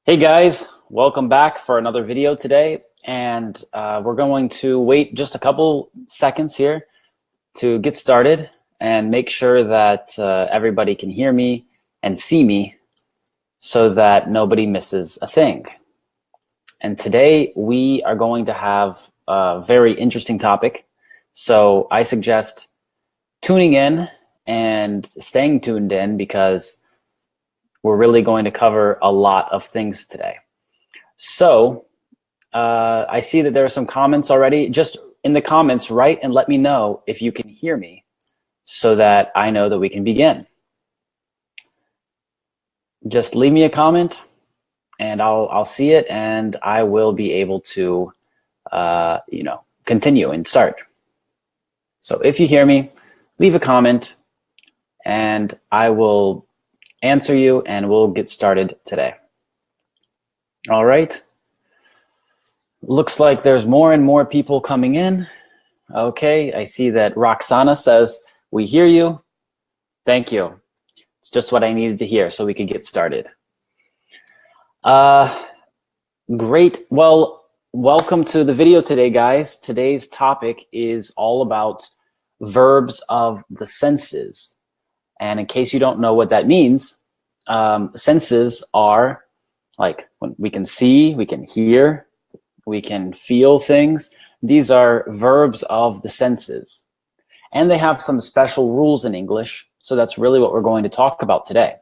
Hey guys, welcome back for another video today. And we're going to wait just a couple seconds here to get started and make sure that everybody can hear me and see me so that nobody misses a thing. And today we are going to have a very interesting topic. So I suggest tuning in and staying tuned in because we're really going to cover a lot of things today. So I see that there are some comments already. Just in the comments, write and let me know if you can hear me so that I know that we can begin. Just leave me a comment and I'll see it and I will be able to continue and start. So if you hear me, leave a comment and I will answer you and we'll get started today. All right. Looks like there's more and more people coming in. Okay, I see that Roxana says, we hear you. Thank you. It's just what I needed to hear so we could get started. Great. Well, welcome to the video today, guys. Today's topic is all about verbs of the senses. And in case you don't know what that means, senses are like when we can see, we can hear, we can feel things. These are verbs of the senses. And they have some special rules in English. So that's really what we're going to talk about today.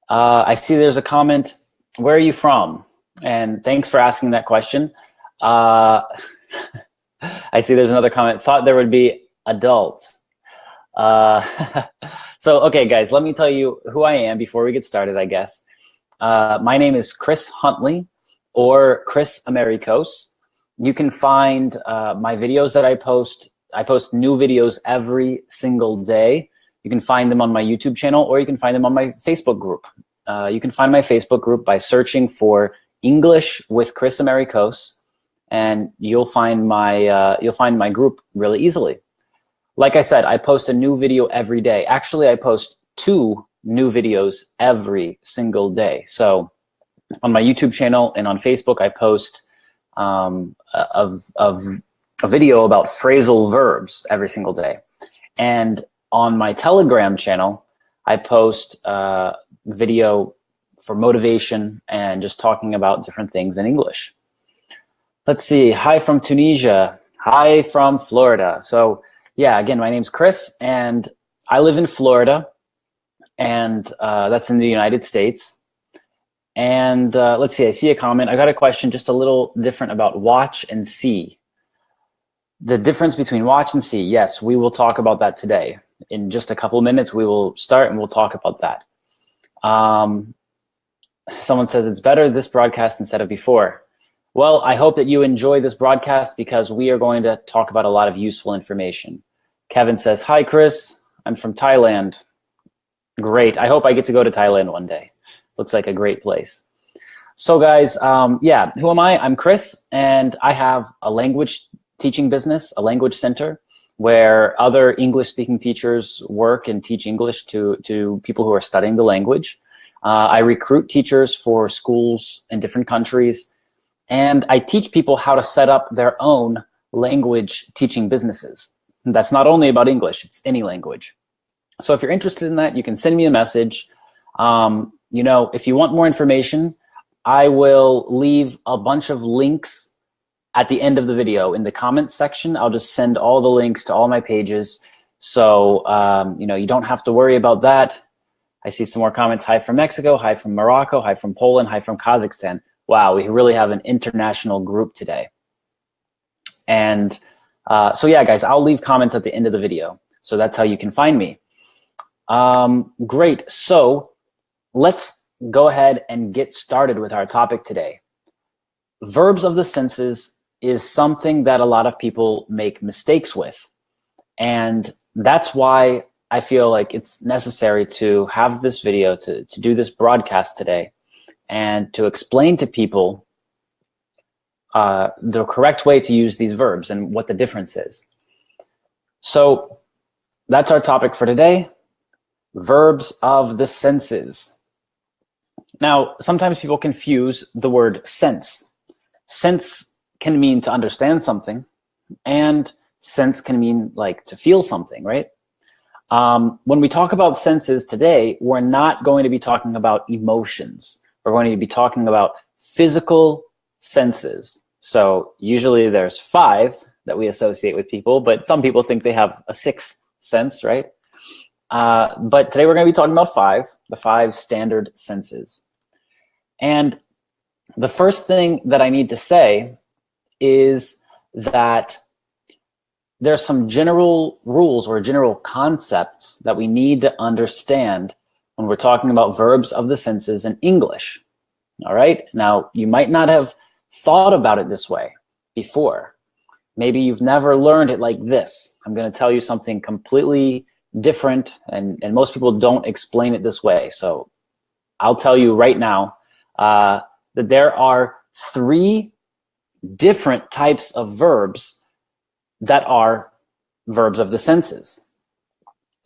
I see there's a comment, where are you from? And thanks for asking that question. I see there's another comment, thought there would be adult. So, okay, guys, let me tell you who I am before we get started, I guess. My name is Kris Huntley, or Kris Amerikos. You can find my videos that I post. I post new videos every single day. You can find them on my YouTube channel, or you can find them on my Facebook group. You can find my Facebook group by searching for English with Kris Amerikos, and you'll find my group really easily. Like I said, I post a new video every day. Actually, I post 2 new videos every single day. So on my YouTube channel and on Facebook, I post a video about phrasal verbs every single day. And on my Telegram channel, I post a video for motivation and just talking about different things in English. Let's see. Hi from Tunisia. Hi from Florida. So yeah, again, my name's Kris, and I live in Florida, and that's in the United States. And let's see, I see a comment. I got a question just a little different about watch and see. The difference between watch and see, yes, we will talk about that today. In just a couple minutes, we will start and we'll talk about that. Someone says it's better this broadcast instead of before. Well, I hope that you enjoy this broadcast because we are going to talk about a lot of useful information. Kevin says, hi, Kris. I'm from Thailand. Great. I hope I get to go to Thailand one day. Looks like a great place. So guys, yeah, who am I? I'm Kris, and I have a language teaching business, a language center, where other English-speaking teachers work and teach English to people who are studying the language. I recruit teachers for schools in different countries, and I teach people how to set up their own language teaching businesses. And that's not only about English, it's any language. So if you're interested in that, you can send me a message. If you want more information, I will leave a bunch of links at the end of the video. In the comments section, I'll just send all the links to all my pages. So, you don't have to worry about that. I see some more comments. Hi from Mexico, hi from Morocco, hi from Poland, hi from Kazakhstan. Wow, we really have an international group today. And so yeah, guys, I'll leave comments at the end of the video. So that's how you can find me. Great. So let's go ahead and get started with our topic today. Verbs of the senses is something that a lot of people make mistakes with. And that's why I feel like it's necessary to have this video, to do this broadcast today, and to explain to people the correct way to use these verbs and what the difference is. So that's our topic for today, verbs of the senses. Now, sometimes people confuse the word sense. Sense can mean to understand something, and sense can mean like to feel something, right? When we talk about senses today, we're not going to be talking about emotions. We're going to be talking about physical senses. So usually there's 5 that we associate with people, but some people think they have a 6th sense, right? But today we're going to be talking about 5, the 5 standard senses. And the first thing that I need to say is that there's some general rules or general concepts that we need to understand when we're talking about verbs of the senses in English. All right? Now, you might not have thought about it this way before. Maybe you've never learned it like this. I'm going to tell you something completely different, and most people don't explain it this way. So I'll tell you right now that there are 3 different types of verbs that are verbs of the senses.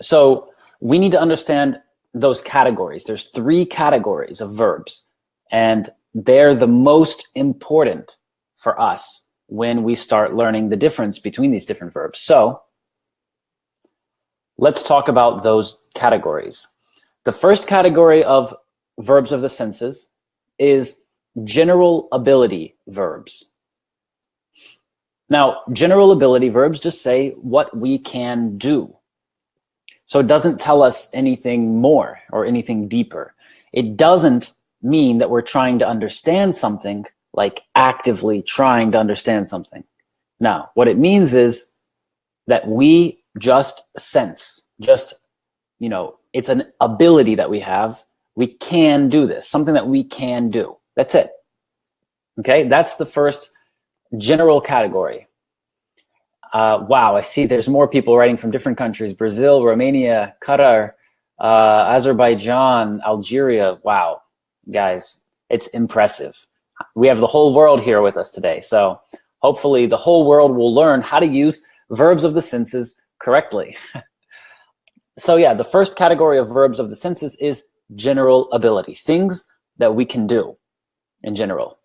So we need to understand those categories. There's 3 categories of verbs, and they're the most important for us when we start learning the difference between these different verbs. So let's talk about those categories. The first category of verbs of the senses is general ability verbs. Now, general ability verbs just say what we can do. So it doesn't tell us anything more or anything deeper. It doesn't mean that we're trying to understand something, like actively trying to understand something. No, what it means is that we just sense, it's an ability that we have. We can do this, something that we can do. That's it. Okay, that's the first general category. Wow, I see there's more people writing from different countries: Brazil, Romania, Qatar, Azerbaijan, Algeria. Wow, guys, it's impressive. We have the whole world here with us today. So hopefully the whole world will learn how to use verbs of the senses correctly. So yeah, the first category of verbs of the senses is general ability, things that we can do in general.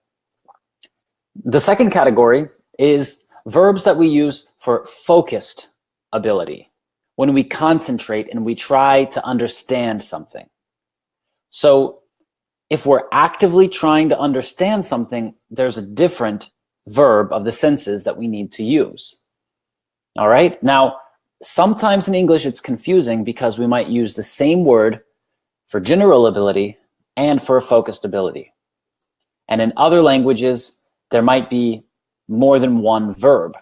The second category is verbs that we use for focused ability, when we concentrate and we try to understand something. So if we're actively trying to understand something, there's a different verb of the senses that we need to use. All right? Now, sometimes in English it's confusing because we might use the same word for general ability and for focused ability. And in other languages, there might be more than one verb.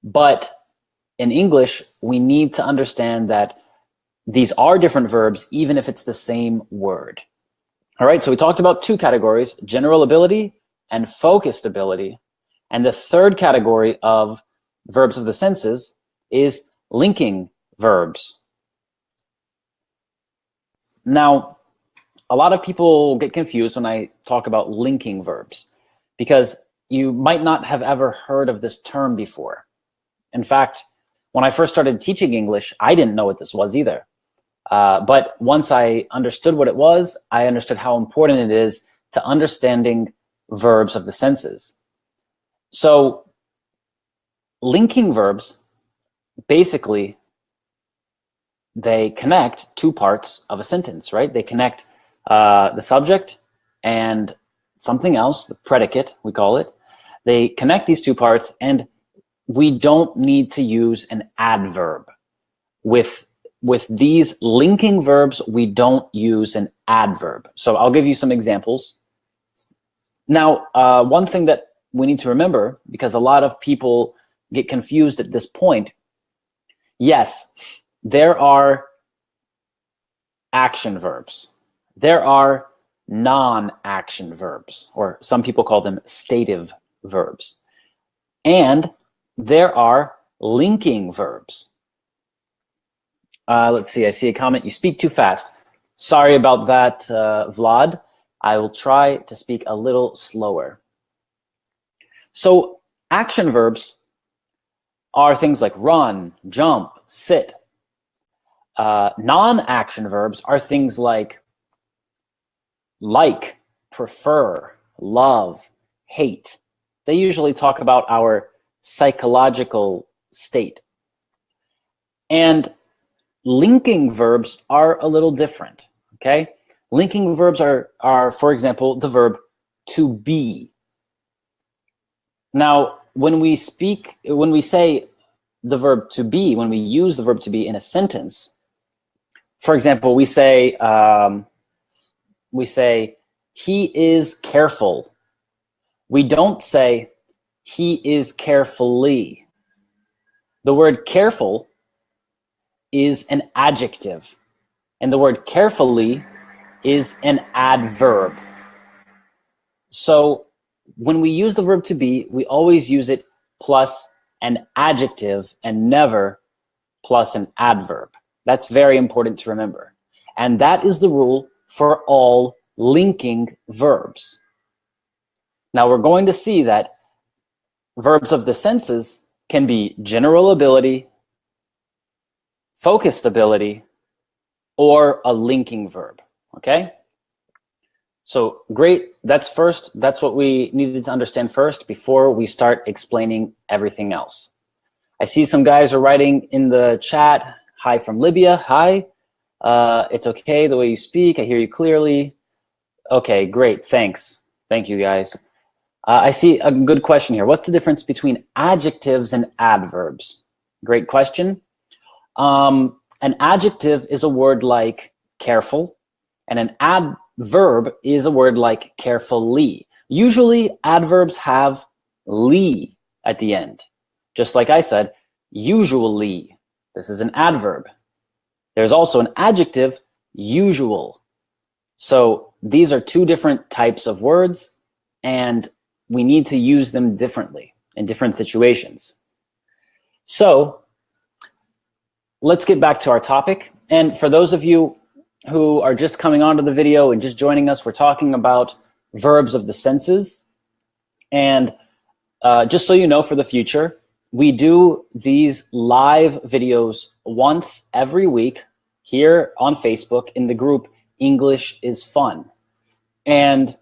But in English, we need to understand that these are different verbs, even if it's the same word. All right, so we talked about 2 categories, general ability and focused ability. And the third category of verbs of the senses is linking verbs. Now, a lot of people get confused when I talk about linking verbs, because you might not have ever heard of this term before. In fact, when I first started teaching English, I didn't know what this was either. But once I understood what it was, I understood how important it is to understanding verbs of the senses. So linking verbs, basically, they connect 2 parts of a sentence, right? They connect the subject and something else, the predicate, we call it. They connect these 2 parts, and we don't need to use an adverb. With these linking verbs, we don't use an adverb. So I'll give you some examples. Now, one thing that we need to remember, because a lot of people get confused at this point, yes, there are action verbs. There are non-action verbs, or some people call them stative verbs. And there are linking verbs. Let's see, I see a comment. You speak too fast. Sorry about that, Vlad. I will try to speak a little slower. So action verbs are things like run, jump, sit. . Non-action verbs are things like like, prefer, love, hate. They usually talk about our psychological state. And linking verbs are a little different, okay? Linking verbs are, for example, the verb to be. Now, when we say the verb to be, when we use the verb to be in a sentence, for example, we say, he is careful. We don't say, he is carefully. The word careful is an adjective, and the word carefully is an adverb. So when we use the verb to be, we always use it plus an adjective and never plus an adverb. That's very important to remember. And that is the rule for all linking verbs. Now we're going to see that verbs of the senses can be general ability, focused ability, or a linking verb, okay? So great, that's what we needed to understand first before we start explaining everything else. I see some guys are writing in the chat, hi from Libya, hi. It's okay the way you speak, I hear you clearly. Okay, great, thanks. Thank you guys. I see a good question here. What's the difference between adjectives and adverbs? Great question. An adjective is a word like careful, and an adverb is a word like carefully. Usually adverbs have ly at the end. Just like I said, usually. This is an adverb. There's also an adjective, usual. So these are two different types of words, and we need to use them differently in different situations. So let's get back to our topic. And for those of you who are just coming onto the video and just joining us, we're talking about verbs of the senses. And just so you know, for the future, we do these live videos once every week here on Facebook in the group English is Fun. And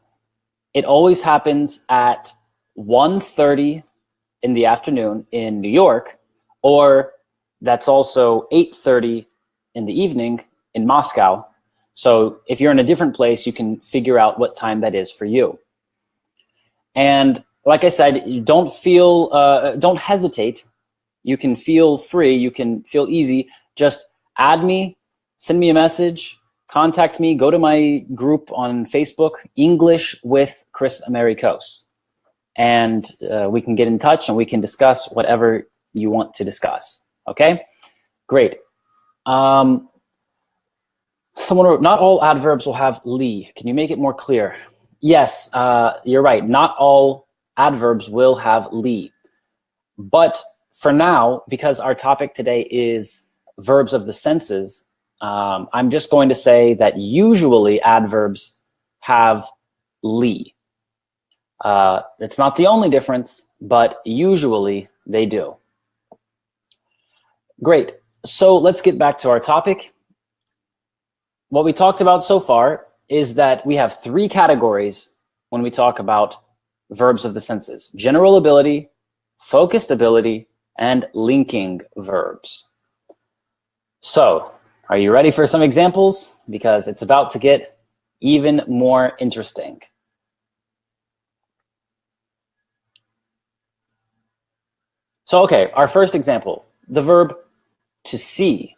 it always happens at 1:30 in the afternoon in New York, or that's also 8:30 in the evening in Moscow. So if you're in a different place, you can figure out what time that is for you. And like I said, don't hesitate. You can feel free, you can feel easy. Just add me, send me a message, contact me, go to my group on Facebook, English with Kris Amerikos. And we can get in touch and we can discuss whatever you want to discuss. Okay, great. Someone wrote, not all adverbs will have ly. Can you make it more clear? Yes, you're right. Not all adverbs will have ly. But for now, because our topic today is verbs of the senses, I'm just going to say that usually adverbs have ly. It's not the only difference, but usually they do. Great. So let's get back to our topic. What we talked about so far is that we have three categories when we talk about verbs of the senses: general ability, focused ability, and linking verbs. So, are you ready for some examples? Because it's about to get even more interesting. So, okay, our first example, the verb to see.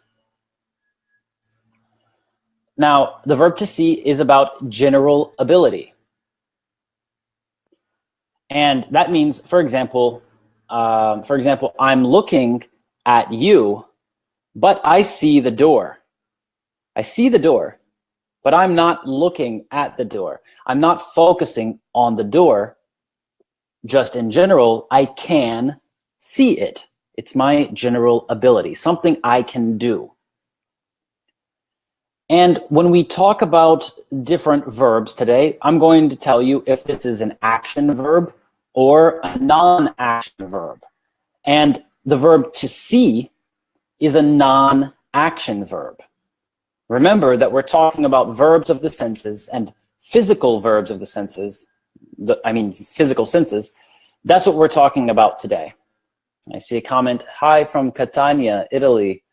Now, the verb to see is about general ability. And that means, for example, I'm looking at you, but I see the door. I see the door, but I'm not looking at the door. I'm not focusing on the door. Just in general, I can see it. It's my general ability, something I can do. And when we talk about different verbs today, I'm going to tell you if this is an action verb or a non-action verb. And the verb to see is a non-action verb. Remember that we're talking about verbs of the senses, and physical verbs of the senses, physical senses, that's what we're talking about today. I see a comment, hi from Catania, Italy.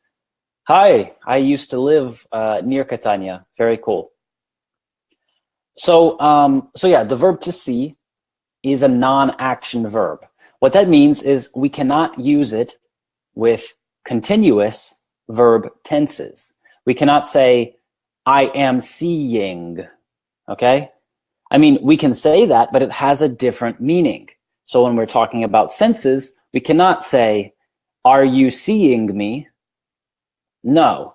Hi, I used to live near Catania. Very cool. So yeah, the verb to see is a non-action verb. What that means is we cannot use it with continuous verb tenses. We cannot say, I am seeing, okay? I mean, we can say that, but it has a different meaning. So when we're talking about senses, we cannot say, are you seeing me? No.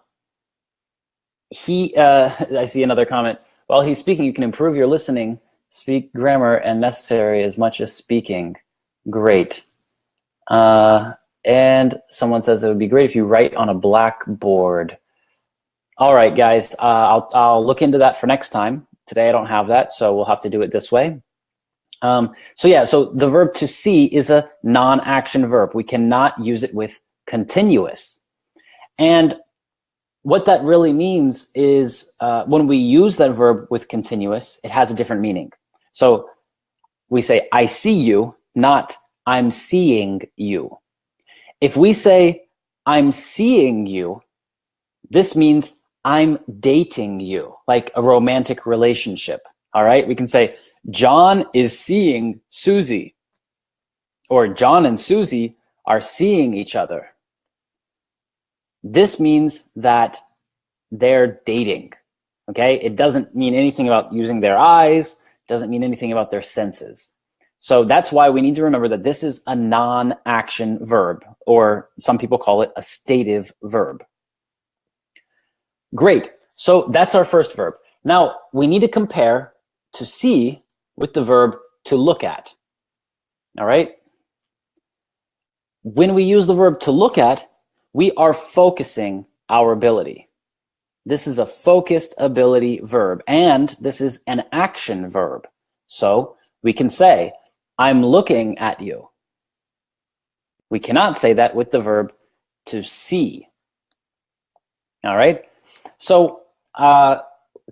I see another comment. While he's speaking, you can improve your listening, speak grammar and necessary as much as speaking. Great. And someone says it would be great if you write on a blackboard. All right, guys, I'll look into that for next time. Today I don't have that, so we'll have to do it this way. So yeah, so the verb to see is a non-action verb. We cannot use it with continuous. And what that really means is when we use that verb with continuous, it has a different meaning. So we say, I see you, not I'm seeing you. If we say, I'm seeing you, this means I'm dating you, like a romantic relationship, all right? We can say, John is seeing Susie, or John and Susie are seeing each other. This means that they're dating, okay? It doesn't mean anything about using their eyes, doesn't mean anything about their senses. So that's why we need to remember that this is a non-action verb, or some people call it a stative verb. Great, so that's our first verb. Now, we need to compare to see with the verb to look at, all right? When we use the verb to look at, we are focusing our ability. This is a focused ability verb, and this is an action verb. So we can say, I'm looking at you. We cannot say that with the verb to see. All right? So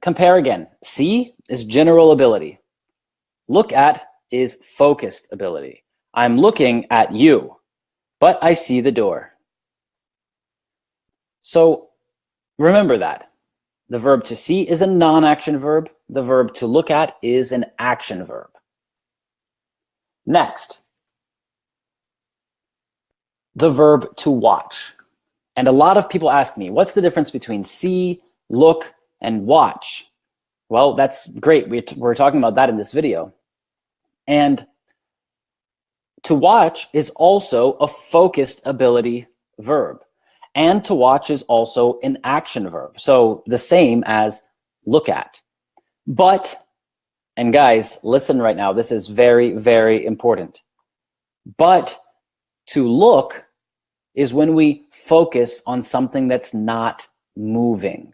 compare again. See is general ability. Look at is focused ability. I'm looking at you, but I see the door. So remember that. The verb to see is a non-action verb. The verb to look at is an action verb. Next, the verb to watch. And a lot of people ask me, what's the difference between see, look, and watch? Well, that's great. We're talking about that in this video. And to watch is also a focused ability verb. And to watch is also an action verb. So the same as look at. But, and guys, listen right now. This is very, very important. But to look is when we focus on something that's not moving.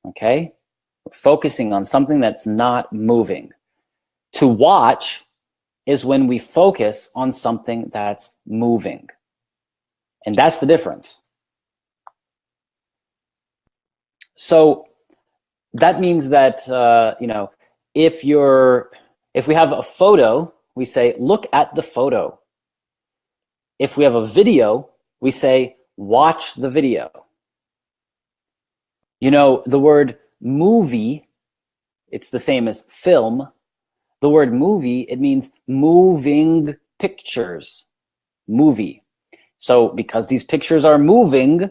Okay? We're focusing on something that's not moving. To watch is when we focus on something that's moving. And that's the difference. So that means that, if we have a photo, we say, look at the photo. If we have a video, we say, watch the video. You know, the word movie, it's the same as film. The word movie, it means moving pictures, movie. So because these pictures are moving,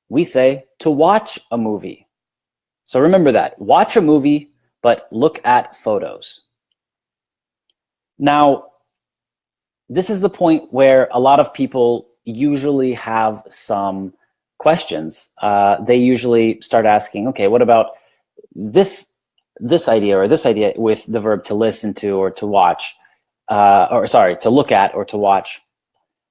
we say to watch a movie. So remember that, watch a movie, but look at photos. Now, this is the point where a lot of people usually have some questions. They usually start asking, okay, what about this idea or this idea with the verb to listen to or to watch, to look at or to watch?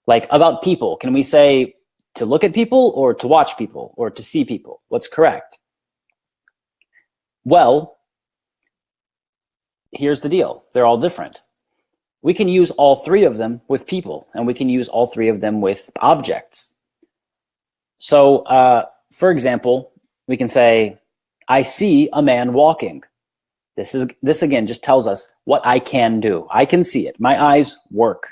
Like about people, can we say to look at people or to watch people or to see people? What's correct? Well, here's the deal. They're all different. We can use all three of them with people, and we can use all three of them with objects. So, for example, we can say, I see a man walking. This again just tells us what I can do. I can see it. My eyes work.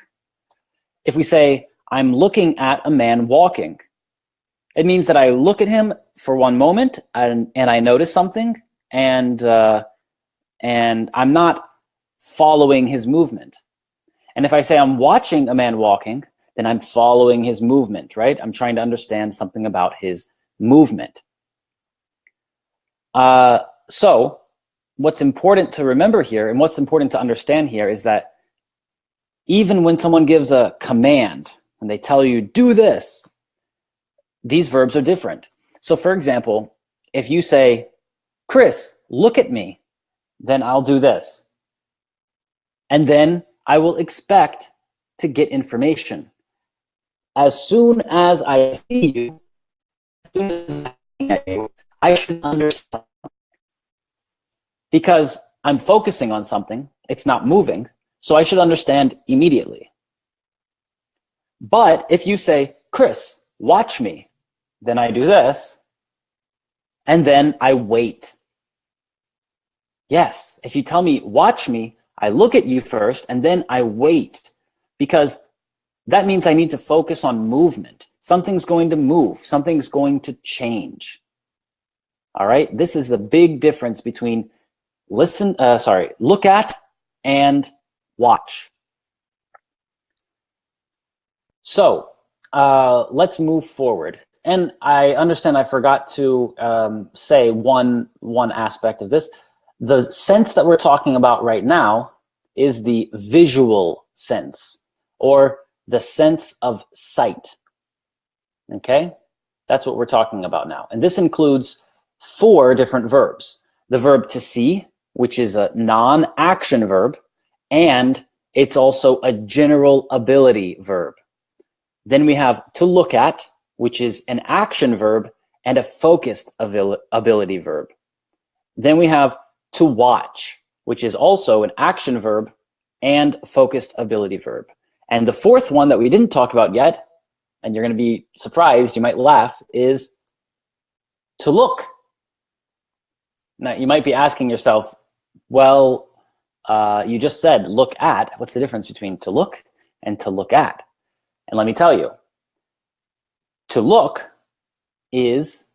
If we say, I'm looking at a man walking, it means that I look at him for one moment and I notice something, and I'm not following his movement. And if I say I'm watching a man walking, then I'm following his movement, right? I'm trying to understand something about his movement. So what's important to remember here, and what's important to understand here, is that even when someone gives a command and they tell you, do this, these verbs are different. So for example, if you say, Kris, look at me, then I'll do this. And then I will expect to get information. As soon as I see you, as soon as I'm looking at you, I should understand. Because I'm focusing on something, it's not moving, so I should understand immediately. But if you say, Kris, watch me, then I do this, and then I wait. Yes, if you tell me, watch me, I look at you first, and then I wait, because that means I need to focus on movement. Something's going to move. Something's going to change. All right? This is the big difference between look at and watch. So let's move forward. And I understand I forgot to say one aspect of this. The sense that we're talking about right now is the visual sense, or the sense of sight. Okay? That's what we're talking about now. And this includes 4 different verbs. The verb to see, which is a non-action verb, and it's also a general ability verb. Then we have to look at, which is an action verb and a focused ability verb. Then we have to watch, which is also an action verb and focused ability verb. And the 4th one that we didn't talk about yet, and you're going to be surprised, you might laugh, is to look. Now, you might be asking yourself, well, you just said look at. What's the difference between to look and to look at? And let me tell you, to look is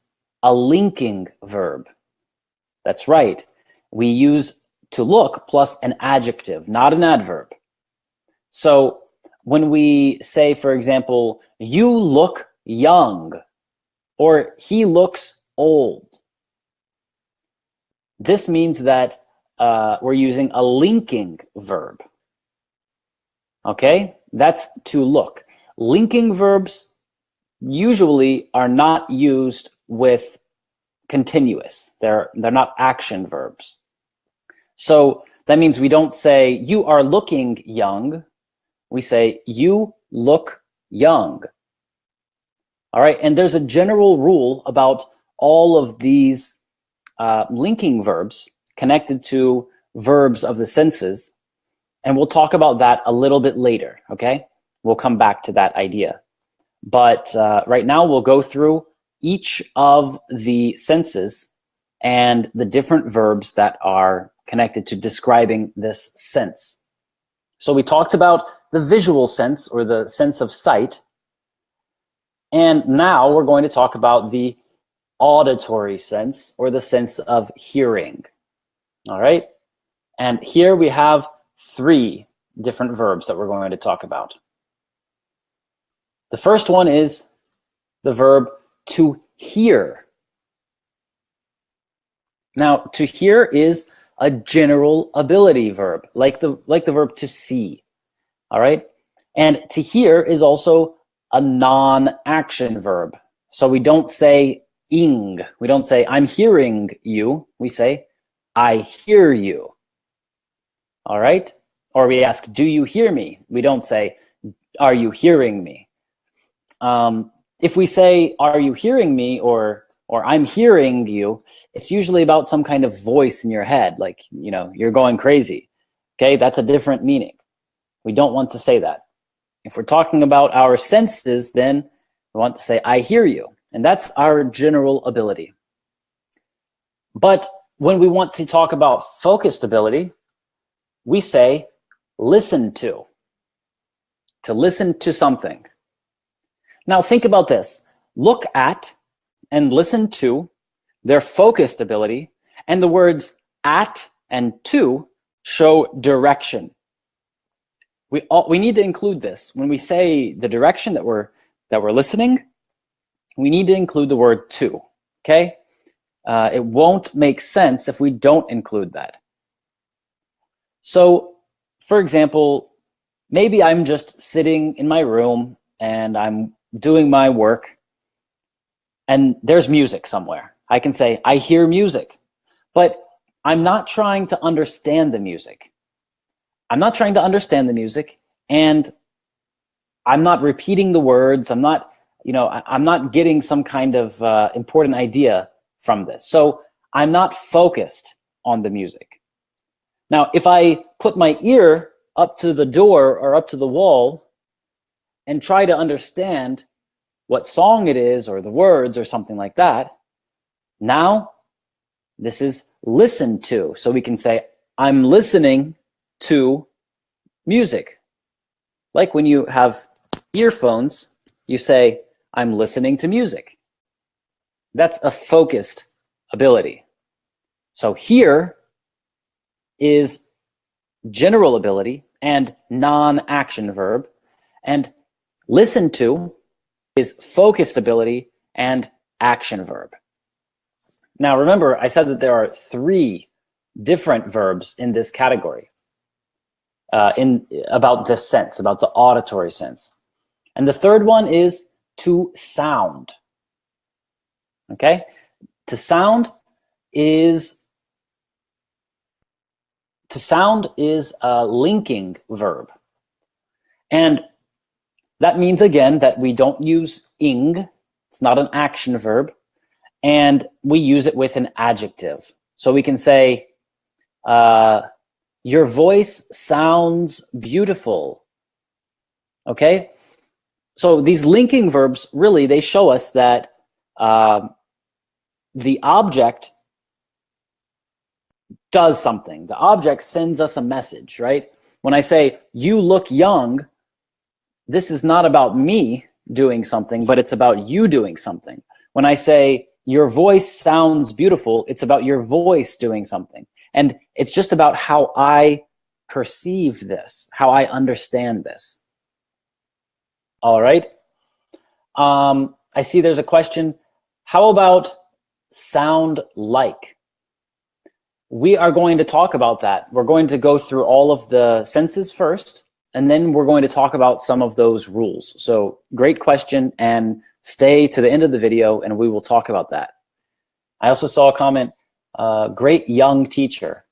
a linking verb. That's right. We use to look plus an adjective, not an adverb. So when we say, for example, you look young, or he looks old, this means that we're using a linking verb. Okay? That's to look. Linking verbs usually are not used with continuous. They're not action verbs. So that means we don't say, you are looking young. We say, you look young. All right? And there's a general rule about all of these linking verbs connected to verbs of the senses. And we'll talk about that a little bit later, okay? We'll come back to that idea. But right now we'll go through each of the senses and the different verbs that are connected to describing this sense. So we talked about the visual sense, or the sense of sight. And now we're going to talk about the auditory sense, or the sense of hearing. All right? And here we have 3 different verbs that we're going to talk about. The first one is the verb to hear. Now, to hear is a general ability verb, like the verb to see. All right? And to hear is also a non-action verb. So we don't say ing. We don't say I'm hearing you. We say I hear you. All right? Or we ask, do you hear me? We don't say, are you hearing me? If we say, are you hearing me, or I'm hearing you, it's usually about some kind of voice in your head, like, you know, you're going crazy. Okay, that's a different meaning. We don't want to say that. If we're talking about our senses, then we want to say, I hear you. And that's our general ability. But when we want to talk about focused ability, we say listen to listen to something. Now think about this. Look at and listen to their focused ability, and the words at and to show direction. We need to include this. When we say the direction that we're listening, we need to include the word to, okay? It won't make sense if we don't include that. So, for example, maybe I'm just sitting in my room and I'm doing my work and there's music somewhere. I can say, I hear music, but I'm not trying to understand the music. I'm not trying to understand the music, and I'm not repeating the words. I'm not getting some kind of important idea from this. So I'm not focused on the music. Now, if I put my ear up to the door or up to the wall and try to understand what song it is or the words or something like that, now this is listen to. So we can say, I'm listening to music. Like when you have earphones, you say, I'm listening to music. That's a focused ability. So here is general ability and non-action verb, and listen to is focused ability and action verb. Now remember, I said that there are 3 different verbs in this category, about this sense, about the auditory sense. And the third one is to sound. Okay? To sound is a linking verb. And that means, again, that we don't use ing. It's not an action verb. And we use it with an adjective. So we can say, your voice sounds beautiful. Okay? So these linking verbs, really, they show us that the object does something. The object sends us a message, right? When I say, you look young, this is not about me doing something, but it's about you doing something. When I say, your voice sounds beautiful, it's about your voice doing something. And it's just about how I perceive this, how I understand this. All right. I see there's a question. How about sound like? We are going to talk about that. We're going to go through all of the senses first, and then we're going to talk about some of those rules. So great question, and stay to the end of the video and we will talk about that. I also saw a comment, great young teacher.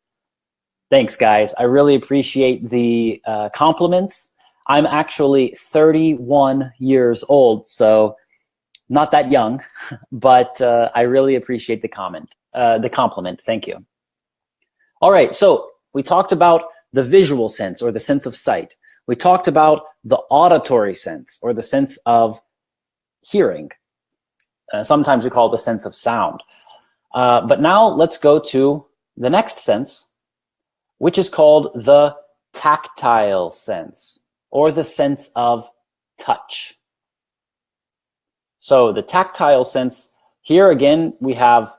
Thanks, guys. I really appreciate the compliments. I'm actually 31 years old, so not that young, but I really appreciate the compliment. Thank you. All right, so we talked about the visual sense, or the sense of sight. We talked about the auditory sense, or the sense of hearing. Sometimes we call it the sense of sound. But now let's go to the next sense, which is called the tactile sense, or the sense of touch. So the tactile sense, here again, we have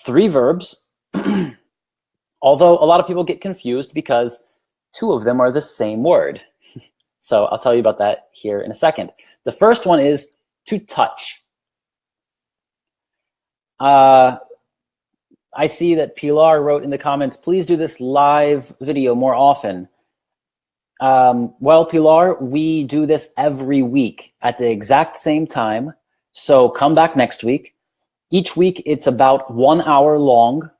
3 verbs, although a lot of people get confused because 2 of them are the same word. So I'll tell you about that here in a second. The first one is to touch. I see that Pilar wrote in the comments, please do this live video more often. Well, Pilar, we do this every week at the exact same time. So come back next week. Each week it's about 1 hour long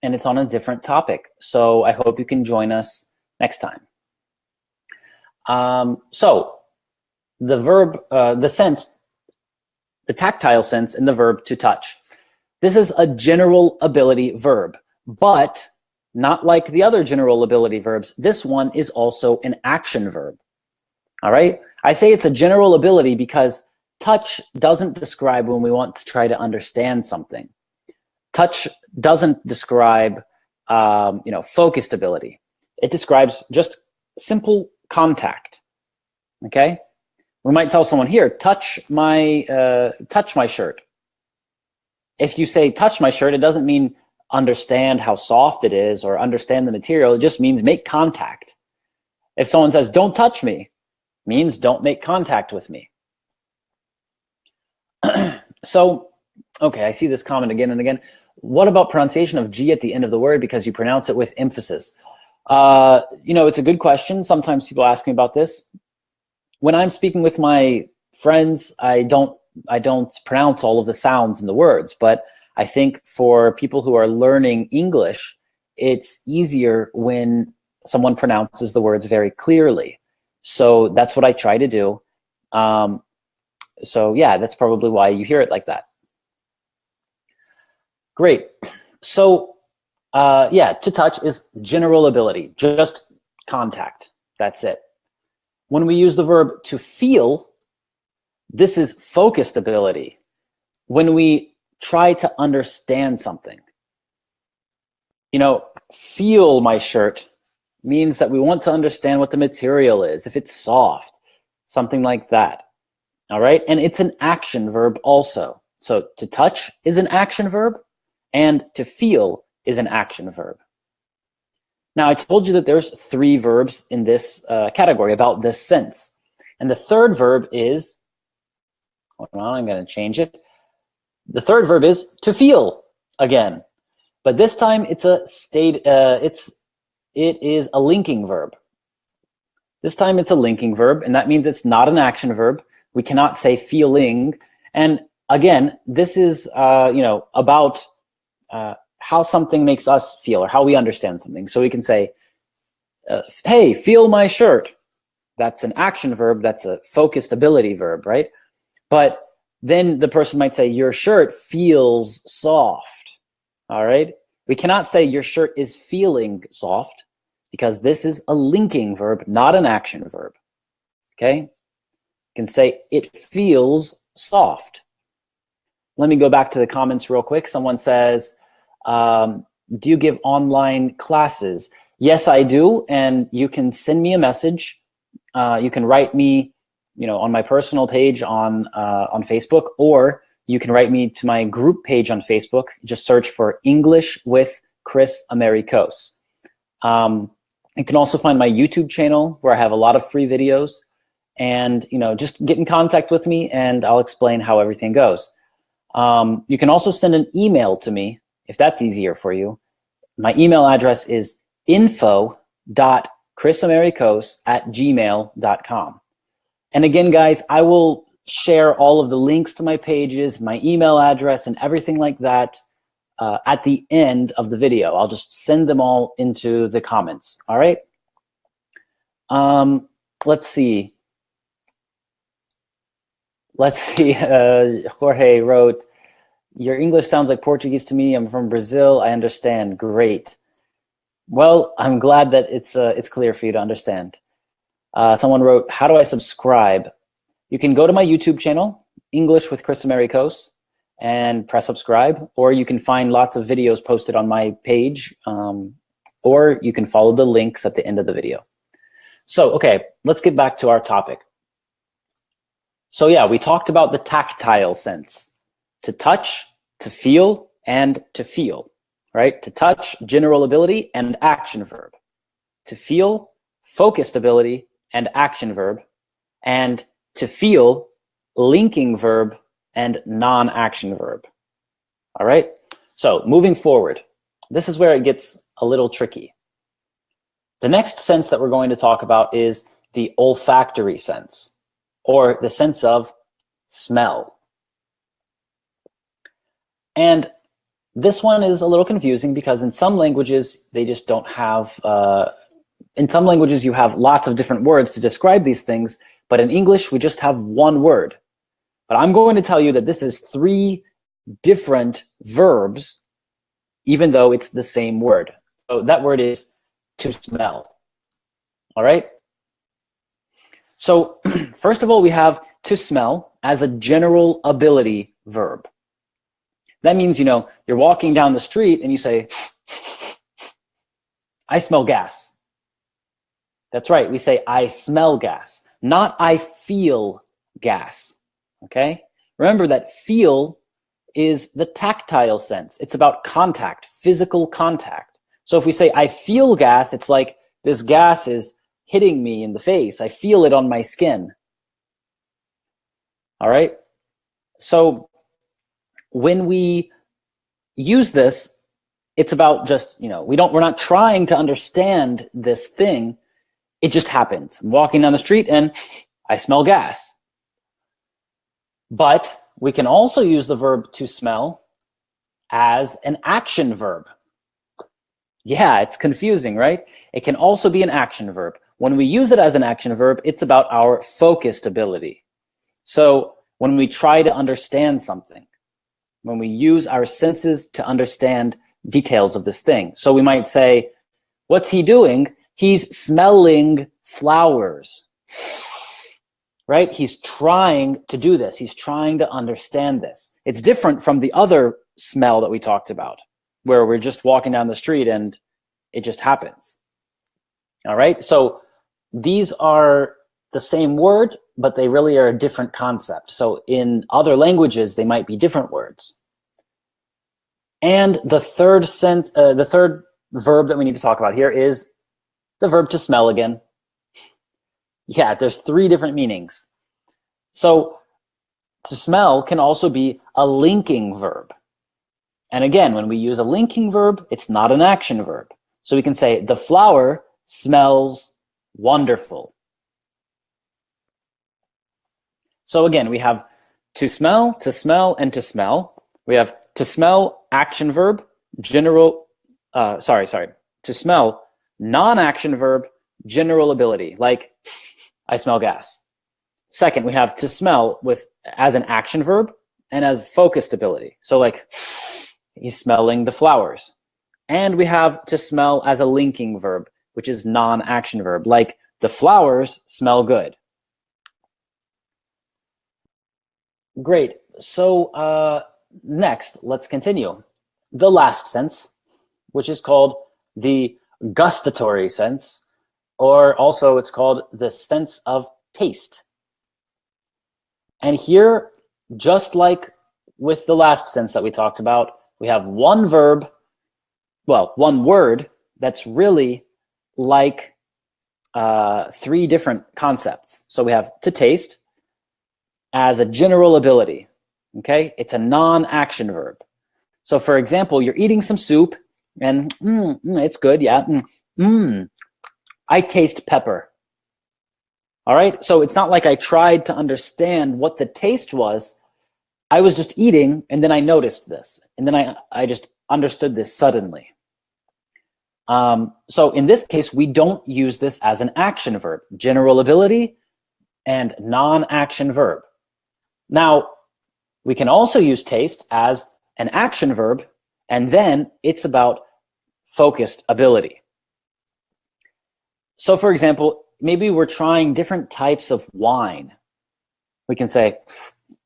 and it's on a different topic. So I hope you can join us next time. So the verb, the sense, the tactile sense in the verb to touch. This is a general ability verb, but not like the other general ability verbs. This one is also an action verb. All right? I say it's a general ability because touch doesn't describe when we want to try to understand something. Touch doesn't describe focused ability. It describes just simple contact. Okay, we might tell someone, here, touch my shirt. If you say touch my shirt, it doesn't mean understand how soft it is or understand the material. It just means make contact. If someone says don't touch me, it means don't make contact with me. So, okay, I see this comment again and again. What about pronunciation of G at the end of the word because you pronounce it with emphasis? It's a good question. Sometimes people ask me about this. When I'm speaking with my friends, I don't pronounce all of the sounds in the words, but I think for people who are learning English, it's easier when someone pronounces the words very clearly. So that's what I try to do. So yeah, that's probably why you hear it like that. Great. So to touch is general ability, just contact. That's it. When we use the verb to feel, this is focused ability. When we try to understand something, feel my shirt means that we want to understand what the material is, if it's soft, something like that. All right, and it's an action verb also. So to touch is an action verb, and to feel is an action verb. Now, I told you that there's 3 verbs in this category about this sense. And the third verb is, hold on, I'm going to change it. The third verb is to feel again. But this time it's a it is a linking verb. This time it's a linking verb, and that means it's not an action verb. We cannot say feeling. And again, this is about how something makes us feel or how we understand something. So we can say, hey, feel my shirt. That's an action verb. That's a focused ability verb, right? But then the person might say, your shirt feels soft. All right? We cannot say your shirt is feeling soft because this is a linking verb, not an action verb. Okay? You can say it feels soft. Let me go back to the comments real quick. Someone says, do you give online classes? Yes, I do. And you can send me a message. You can write me, on my personal page on Facebook, or you can write me to my group page on Facebook. Just search for English with Kris Amerikos. You can also find my YouTube channel where I have a lot of free videos. And just get in contact with me and I'll explain how everything goes. You can also send an email to me if that's easier for you. My email address is info.krisamerikos@gmail.com. And again, guys, I will share all of the links to my pages, my email address, and everything like that at the end of the video. I'll just send them all into the comments. All right? Let's see. Jorge wrote, your English sounds like Portuguese to me. I'm from Brazil. I understand. Great. Well, I'm glad that it's clear for you to understand. Someone wrote, how do I subscribe? You can go to my YouTube channel, English with Kris Amerikos, and press subscribe, or you can find lots of videos posted on my page, or you can follow the links at the end of the video. So, okay, let's get back to our topic. So yeah, we talked about the tactile sense, to touch, to feel, and to feel, right? To touch, general ability and action verb. To feel, focused ability and action verb. And to feel, linking verb and non-action verb. All right? So moving forward, this is where it gets a little tricky. The next sense that we're going to talk about is the olfactory sense, or the sense of smell. And this one is a little confusing because in some languages, they just don't have, in some languages you have lots of different words to describe these things, but in English we just have one word. But I'm going to tell you that this is 3 different verbs, even though it's the same word. So that word is to smell. All right? So first of all, we have to smell as a general ability verb. That means, you're walking down the street and you say, I smell gas. That's right. We say I smell gas, not I feel gas. Okay? Remember that feel is the tactile sense. It's about contact, physical contact. So if we say I feel gas, it's like this gas is hitting me in the face. I feel it on my skin. All right? So when we use this, it's about just, we're not trying to understand this thing. It just happens. I'm walking down the street and I smell gas. But we can also use the verb to smell as an action verb. Yeah, it's confusing, right? It can also be an action verb. When we use it as an action verb, it's about our focused ability. So when we try to understand something, when we use our senses to understand details of this thing. So we might say, what's he doing? He's smelling flowers, right? He's trying to do this. He's trying to understand this. It's different from the other smell that we talked about, where we're just walking down the street and it just happens. All right? So these are the same word, but they really are a different concept. So in other languages, they might be different words. And the third verb that we need to talk about here is the verb to smell again. Yeah, there's 3 different meanings. So to smell can also be a linking verb. And again, when we use a linking verb, it's not an action verb. So we can say, the flower smells wonderful. So again, we have to smell, and to smell. We have to smell, action verb, to smell, non-action verb, general ability, like I smell gas. Second, we have to smell as an action verb and as focused ability. So like, he's smelling the flowers. And we have to smell as a linking verb, which is non-action verb, like the flowers smell good. Great. So next, let's continue. The last sense, which is called the gustatory sense, or also it's called the sense of taste. And here, just like with the last sense that we talked about, we have one word that's really like 3 different concepts. So we have to taste as a general ability. Okay, it's a non-action verb. So for example, you're eating some soup and it's good, yeah. I taste pepper. All right, so it's not like I tried to understand what the taste was. I was just eating and then I noticed this. And then I just understood this suddenly. So in this case, we don't use this as an action verb, general ability and non-action verb. Now, we can also use taste as an action verb, and then it's about focused ability. So for example, maybe we're trying different types of wine. We can say,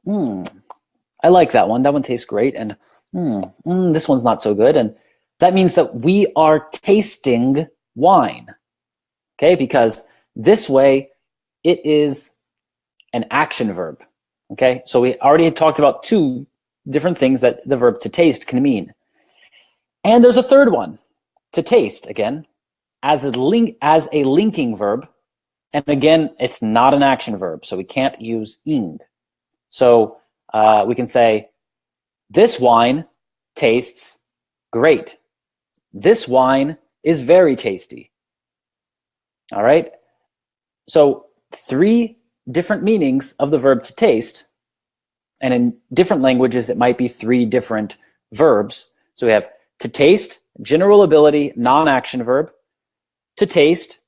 I like that one. That one tastes great. And this one's not so good. And that means that we are tasting wine. Okay, because this way it is an action verb. Okay, so we already had talked about 2 different things that the verb to taste can mean. And there's a third one, to taste, again, as a linking verb. And again, it's not an action verb, so we can't use ing. So we can say, this wine tastes great. This wine is very tasty. All right, so 3 different meanings of the verb to taste, and in different languages it might be 3 different verbs. So we have to taste, general ability, non-action verb, to taste,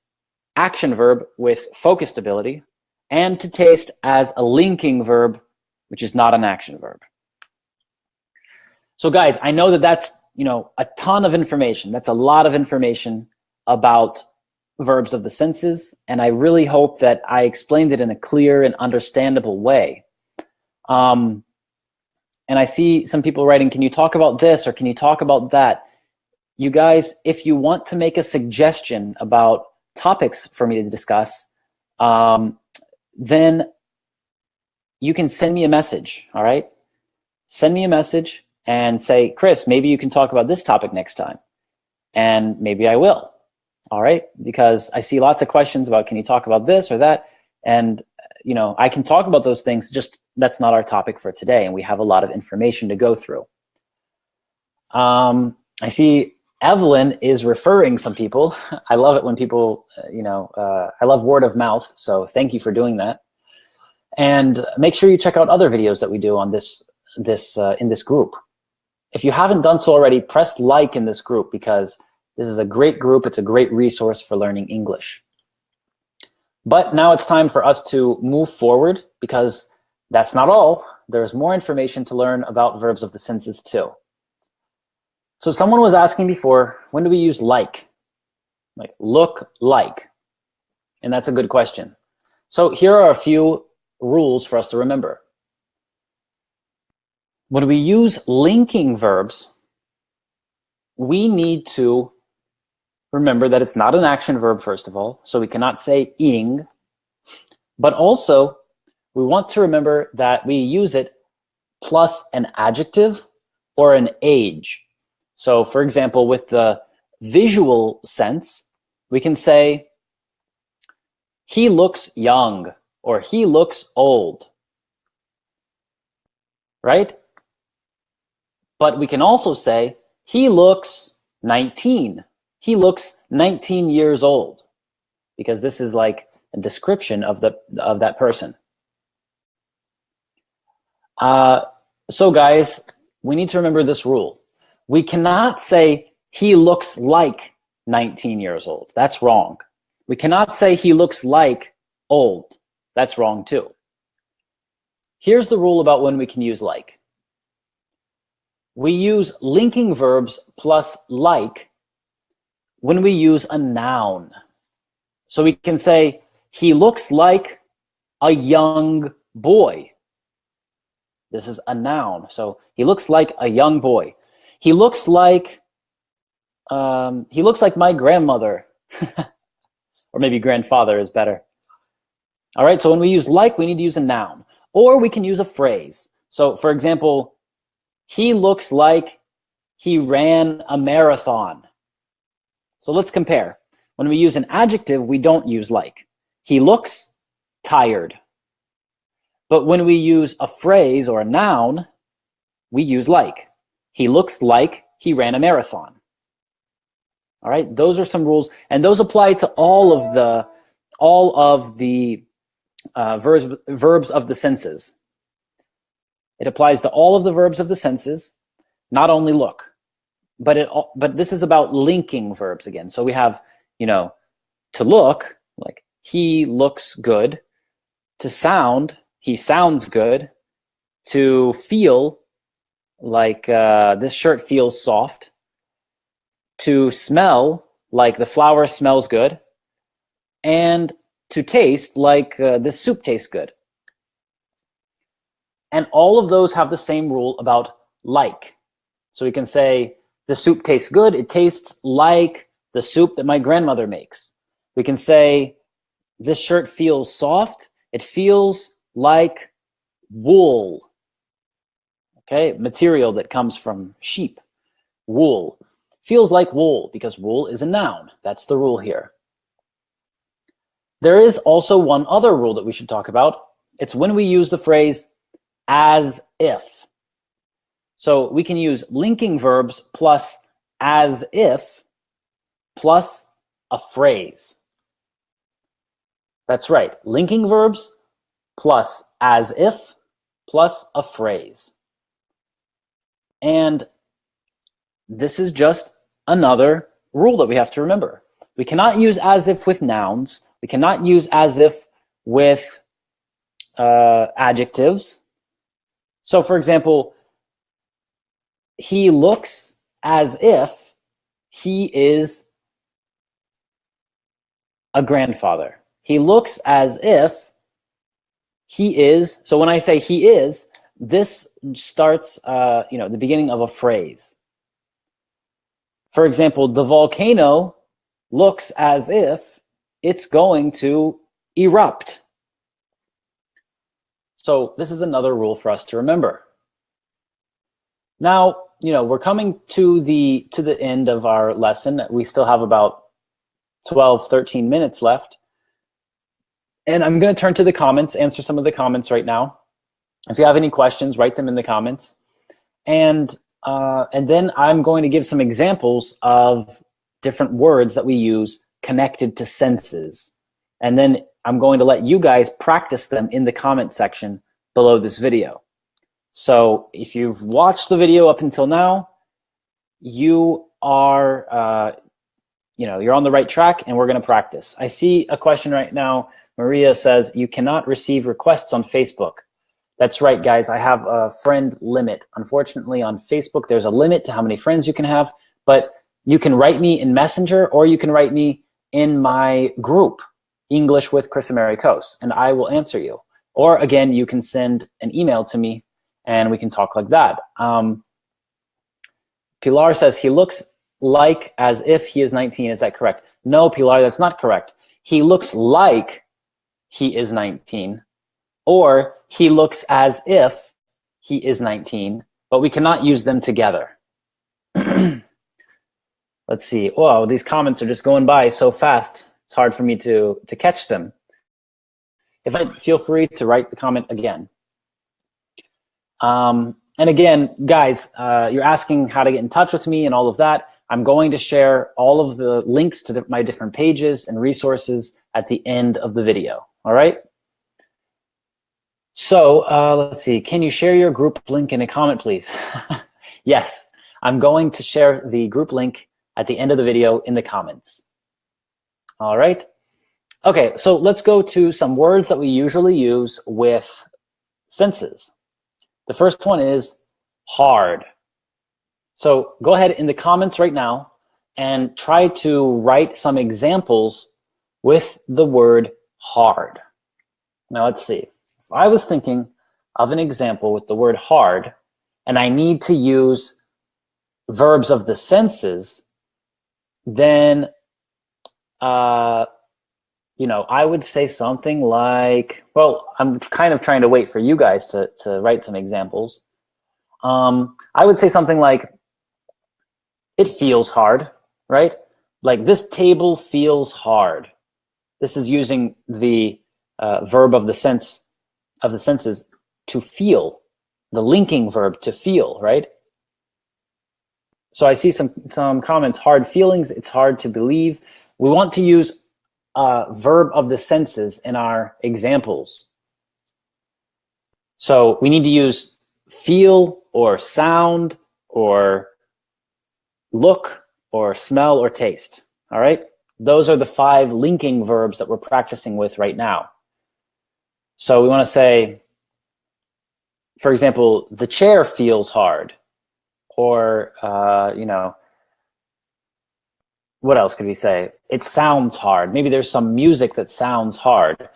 action verb with focused ability, and to taste as a linking verb, which is not an action verb. So guys, I know that that's a ton of information. That's a lot of information about verbs of the senses, and I really hope that I explained it in a clear and understandable way. And I see some people writing, can you talk about this or can you talk about that? you guys, if you want to make a suggestion about topics for me to discuss, then you can send me a message, all right? Send me a message and say, Kris, maybe you can talk about this topic next time. And maybe I will, all right? Because I see lots of questions about, can you talk about this or that? And, you know, I can talk about those things, just that's not our topic for today. And we have a lot of information to go through. I see Evelyn is referring some people. I love it when people, I love word of mouth. So thank you for doing that. And make sure you check out other videos that we do on in this group. If you haven't done so already, press like in this group, because this is a great group. It's a great resource for learning English. But now it's time for us to move forward, because that's not all. There's more information to learn about verbs of the senses too. So someone was asking before, when do we use like? Like look like. And that's a good question. So here are a few rules for us to remember. When we use linking verbs, we need to remember that it's not an action verb, first of all, so we cannot say ing, but also we want to remember that we use it plus an adjective or an age. So for example, with the visual sense, we can say, he looks young, or he looks old, right? But we can also say, he looks 19. He looks 19 years old, because this is like a description of that person. So guys, we need to remember this rule. We cannot say he looks like 19 years old. That's wrong. We cannot say he looks like old. That's wrong too. Here's the rule about when we can use like. We use linking verbs plus like when we use a noun. So we can say, he looks like a young boy. This is a noun. So he looks like a young boy. He looks like my grandmother. Or maybe grandfather is better. All right, so when we use like, we need to use a noun. Or we can use a phrase. So for example, he looks like he ran a marathon. So let's compare. When we use an adjective, we don't use like. He looks tired. But when we use a phrase or a noun, we use like. He looks like he ran a marathon. All right, those are some rules, and those apply to all of the verbs of the senses. It applies to all of the verbs of the senses, not only look, but this is about linking verbs again. So we have, to look, like he looks good; to sound, he sounds good; to feel, like this shirt feels soft; to smell, like the flower smells good; and to taste, like this soup tastes good. And all of those have the same rule about like. So we can say, the soup tastes good. It tastes like the soup that my grandmother makes. We can say, this shirt feels soft. It feels like wool. Okay, material that comes from sheep, wool. Feels like wool, because wool is a noun. That's the rule here. There is also one other rule that we should talk about. It's when we use the phrase as if. So we can use linking verbs plus as if plus a phrase. That's right, linking verbs plus as if plus a phrase. And this is just another rule that we have to remember. We cannot use as if with nouns. We cannot use as if with adjectives. So for example, he looks as if he is a grandfather. He looks as if he is, so when I say he is, this starts the beginning of a phrase. For example, the volcano looks as if it's going to erupt. So this is another rule for us to remember. Now, we're coming to the end of our lesson. We still have about 12, 13 minutes left. And I'm going to turn to the comments, answer some of the comments right now. If you have any questions, write them in the comments. And then I'm going to give some examples of different words that we use connected to senses. And then I'm going to let you guys practice them in the comment section below this video. So if you've watched the video up until now, you are, you're on the right track, and we're going to practice. I see a question right now. Maria says, you cannot receive requests on Facebook. That's right, guys. I have a friend limit. Unfortunately, on Facebook, there's a limit to how many friends you can have, but you can write me in Messenger, or you can write me in my group, English with Kris Amerikos, and I will answer you. Or again, you can send an email to me, and we can talk like that. Pilar says, he looks like as if he is 19. Is that correct? No, Pilar, that's not correct. He looks like he is 19, or he looks as if he is 19, but we cannot use them together. Let's see. Whoa, these comments are just going by so fast. It's hard for me to catch them. Feel free to write the comment again. And again, guys, you're asking how to get in touch with me and all of that. I'm going to share all of the links to my different pages and resources at the end of the video. All right? So let's see. Can you share your group link in a comment, please? Yes, I'm going to share the group link at the end of the video in the comments. All right? Okay, so let's go to some words that we usually use with senses. The first one is hard. So go ahead in the comments right now and try to write some examples with the word hard. Now let's see. If I was thinking of an example with the word hard, and I need to use verbs of the senses, then I would say something like, well, I'm kind of trying to wait for you guys to write some examples. I would say something like, it feels hard, right? Like, this table feels hard. This is using the verb of the senses, to feel, the linking verb to feel, right? So I see some comments, hard feelings, it's hard to believe. We want to use verb of the senses in our examples. So we need to use feel or sound or look or smell or taste. All right? Those are the 5 linking verbs that we're practicing with right now. So we want to say, for example, the chair feels hard. Or, what else could we say? It sounds hard. Maybe there's some music that sounds hard,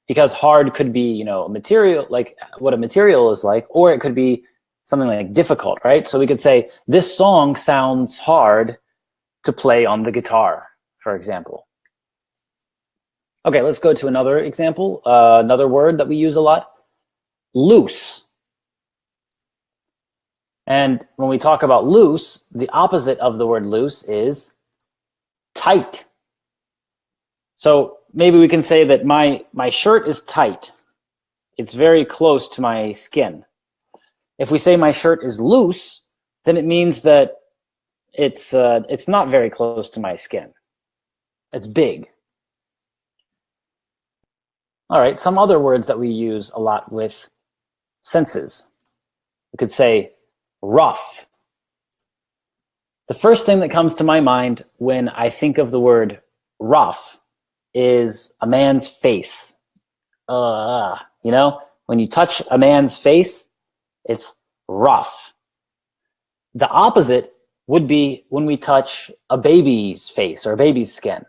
because hard could be, a material, like what a material is like, or it could be something like difficult, right? So we could say, this song sounds hard to play on the guitar, for example. Okay, let's go to another example. Another word that we use a lot, loose. And when we talk about loose, the opposite of the word loose is tight. So maybe we can say that my shirt is tight. It's very close to my skin. If we say my shirt is loose, then it means that it's not very close to my skin. It's big. All right, some other words that we use a lot with senses. We could say rough. The first thing that comes to my mind when I think of the word rough is a man's face. When you touch a man's face, it's rough. The opposite would be when we touch a baby's face or a baby's skin.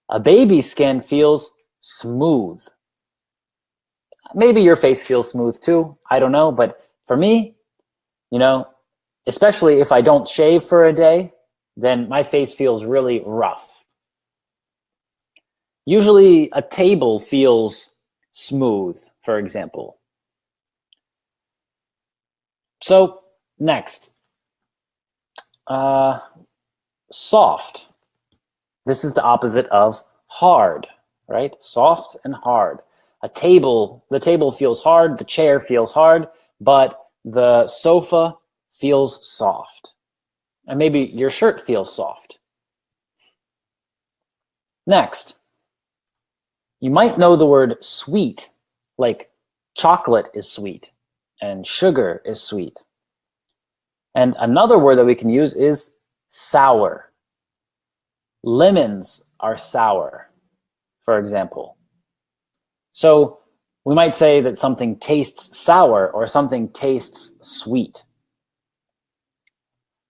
A baby's skin feels smooth. Maybe your face feels smooth too. I don't know. But for me, especially if I don't shave for a day, then my face feels really rough. Usually a table feels smooth, for example. So next, soft. This is the opposite of hard, right? Soft and hard. The table feels hard, the chair feels hard, but the sofa feels soft. And maybe your shirt feels soft. Next, you might know the word sweet, like chocolate is sweet and sugar is sweet. And another word that we can use is sour. Lemons are sour, for example. So we might say that something tastes sour or something tastes sweet.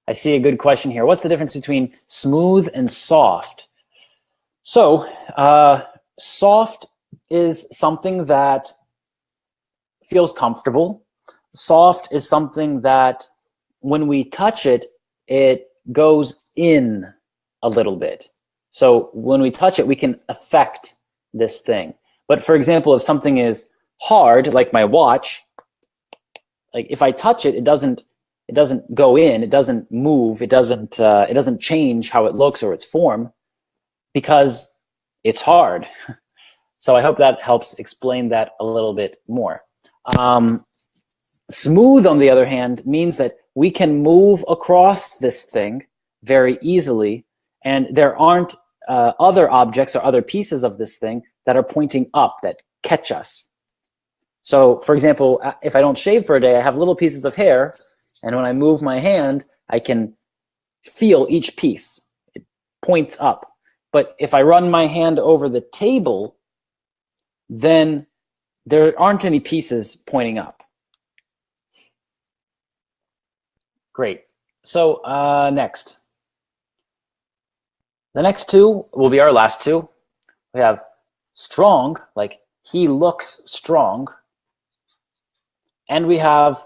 I see a good question here. What's the difference between smooth and soft? So soft is something that feels comfortable. Soft is something that when we touch it, it goes in a little bit. So when we touch it, we can affect this thing. But for example, if something is hard, like my watch, like if I touch it, it doesn't go in, it doesn't move, it doesn't change how it looks or its form because it's hard. So I hope that helps explain that a little bit more. Smooth, on the other hand, means that we can move across this thing very easily, and there aren't other objects or other pieces of this thing that are pointing up that catch us. So, for example, if I don't shave for a day, I have little pieces of hair, and when I move my hand, I can feel each piece. It points up. But if I run my hand over the table, then there aren't any pieces pointing up. Great. So next. The next two will be our last two. We have strong, like he looks strong. And we have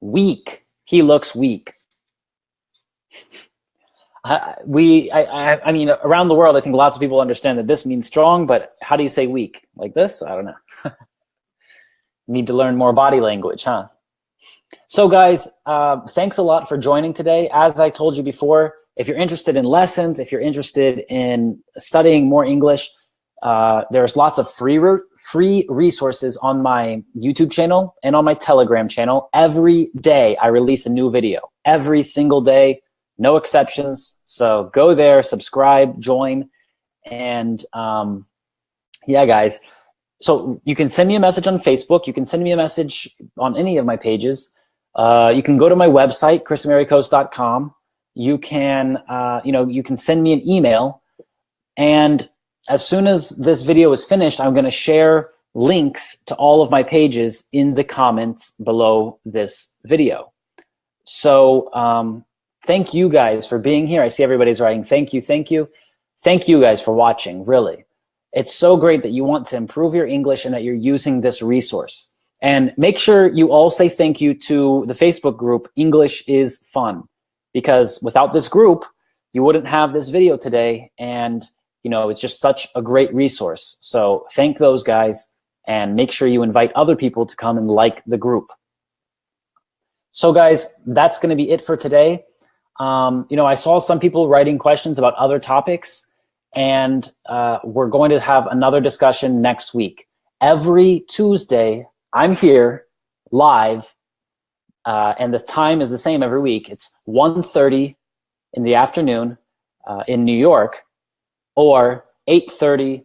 weak. He looks weak. I mean, around the world, I think lots of people understand that this means strong, but how do you say weak? Like this? I don't know. Need to learn more body language, huh? So guys, thanks a lot for joining today. As I told you before, if you're interested in lessons, if you're interested in studying more English, there's lots of free resources on my YouTube channel and on my Telegram channel. Every day I release a new video. Every single day, no exceptions. So go there, subscribe, join, and yeah, guys. So you can send me a message on Facebook. You can send me a message on any of my pages. You can go to my website, krisamerikos.com. You can, you can send me an email, and as soon as this video is finished, I'm going to share links to all of my pages in the comments below this video. So thank you guys for being here. I see everybody's writing thank you, thank you. Thank you guys for watching, really. It's so great that you want to improve your English and that you're using this resource. And make sure you all say thank you to the Facebook group, English is Fun, because without this group, you wouldn't have this video today, and it's just such a great resource. So thank those guys, and make sure you invite other people to come and like the group. So guys, that's going to be it for today. I saw some people writing questions about other topics, and we're going to have another discussion next week. Every Tuesday, I'm here live, and the time is the same every week. It's 1:30 in the afternoon in New York, or 8:30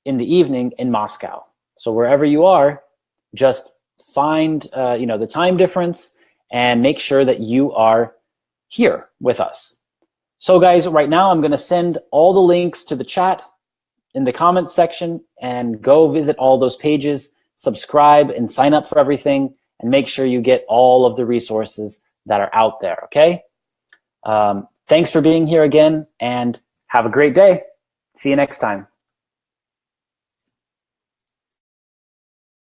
in the evening in Moscow. So wherever you are, just find the time difference and make sure that you are here with us. So guys, right now I'm going to send all the links to the chat in the comments section, and go visit all those pages, subscribe and sign up for everything, and make sure you get all of the resources that are out there, okay? Thanks for being here again, and have a great day. See you next time.